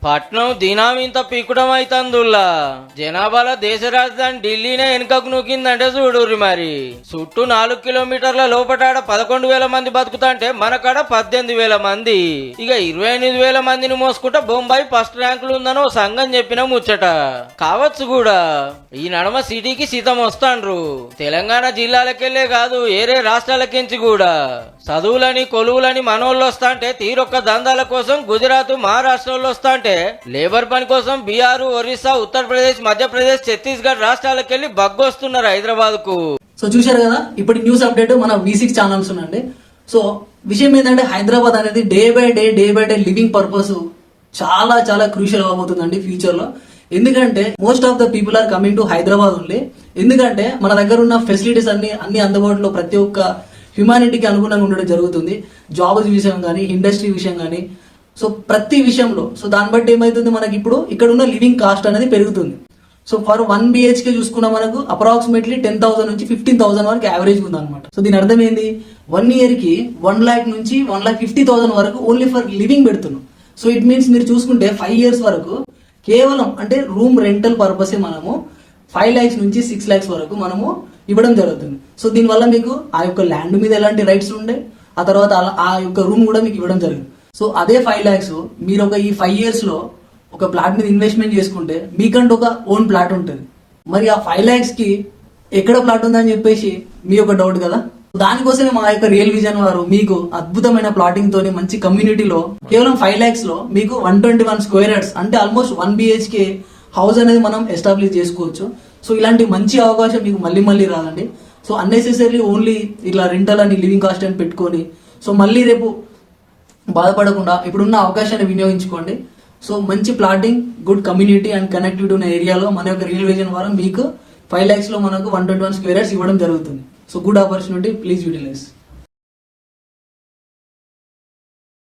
పట్నం దినం ఇంత పీకుడం అయితందుల్లా జనాభాలో దేశ రాజధాని ఢిల్లీనే వెనుకకు నూకిందంటే చూడుర్రి మరి. చుట్టూ 4 కిలోమీటర్ల లోపటాడ 11,000 మంది బతుకుతాంటే మనకాడ 18,000 మంది. ఇక 28,000 మందిని మోసుకుంటా బొంబాయి ఫస్ట్ ర్యాంకులు ఉందని ఓ సంఘం చెప్పిన ముచ్చట కావచ్చు కూడా. ఈ నడమ సిటీకి సీతం వస్తాండ్రు. తెలంగాణ జిల్లాలకెళ్లే కాదు ఏరే రాష్ట్రాలకించి కూడా చదువులని కొలువులని మనోళ్ళు వస్తాంటే తీరొక్క దందాల కోసం గుజరాత్ మహారాష్ట్రలో వస్తాంటే లేబర్ పని కోసం బీహార్ ఒరిస్సా ఉత్తరప్రదేశ్ మధ్యప్రదేశ్ ఛత్తీస్గఢ్ రాష్ట్రాలకెళ్లి బగ్గొస్తున్నారు హైదరాబాద్ కు. సో చూశారు కదా ఇప్పటి న్యూస్ అప్డేట్ మన V6 ఛానల్స్ ఉన్నాయండి. సో విషయం ఏంటంటే హైదరాబాద్ అనేది day by day living purpose చాలా చాలా క్రూషియల్ అవబోతుందండి ఫ్యూచర్ లో. ఎందుకంటే most of the people are coming to Hyderabad only. ఎందుకంటే మన దగ్గర ఉన్న ఫెసిలిటీస్ అన్ని అందుబాటులో ప్రతి ఒక్క హ్యుమానిటీకి అనుగుణంగా ఉండడం జరుగుతుంది. జాబ్స్ విషయం కానీ ఇండస్ట్రీ విషయం కానీ సో ప్రతి విషయంలో. సో దాన్ని బట్టి ఏమైతుంది మనకి ఇప్పుడు ఇక్కడ ఉన్న లివింగ్ కాస్ట్ అనేది పెరుగుతుంది. సో ఫర్ 1 BHK చూసుకున్నా మనకు అప్రాక్సిమేట్లీ 10,000 నుంచి 15,000 వరకు యావరేజ్ ఉంది అనమాట. సో దీని అర్థం ఏంది 1 year కి 1 lakh నుంచి 1,50,000 వరకు ఓన్లీ ఫర్ లివింగ్ పెడుతున్నాం. సో ఇట్ మీన్స్ మీరు చూసుకుంటే 5 years వరకు కేవలం అంటే రూమ్ రెంటల్ పర్పసే మనము 5 lakhs నుంచి 6 lakhs వరకు మనము ఇవ్వడం జరుగుతుంది. సో దీనివల్ల మీకు ఆ యొక్క ల్యాండ్ మీద ఎలాంటి రైట్స్ ఉండే ఆ తర్వాత ఆ యొక్క రూమ్ కూడా మీకు ఇవ్వడం జరిగింది. సో అదే 5 lakhs మీరు ఈ 5 years లో ఒక ప్లాట్ మీద ఇన్వెస్ట్మెంట్ చేసుకుంటే మీకంటూ ఒక ఓన్ ప్లాట్ ఉంటుంది. మరి ఆ 5 lakhs కి ఎక్కడ ప్లాట్ ఉందని చెప్పేసి మీ యొక్క డౌట్ కదా. దానికోసమే మా యొక్క రియల్ విజన్ వారు మీకు అద్భుతమైన ప్లాటింగ్ తోని మంచి కమ్యూనిటీలో కేవలం 5 lakhs లో మీకు 121 square yards అంటే ఆల్మోస్ట్ 1 BHK హౌస్ అనేది మనం ఎస్టాబ్లిష్ చేసుకోవచ్చు. సో ఇలాంటి మంచి అవకాశం మీకు మళ్ళీ రాదండి. సో అన్నెసెసరీ ఓన్లీ ఇట్లా రెంటల్ అని లివింగ్ కాస్ట్ అని పెట్టుకొని సో మళ్ళీ రేపు బాధపడకుండా ఇప్పుడున్న అవకాశాన్ని వినియోగించుకోండి. సో మంచి plotting good community and connectivity ఉన్న ఏరియాలో మన యొక్క రియల్ విజన్ ద్వారా మీకు 5 lakhs లో మనకు 121 square yards ఇవ్వడం జరుగుతుంది. So good opportunity, please utilise.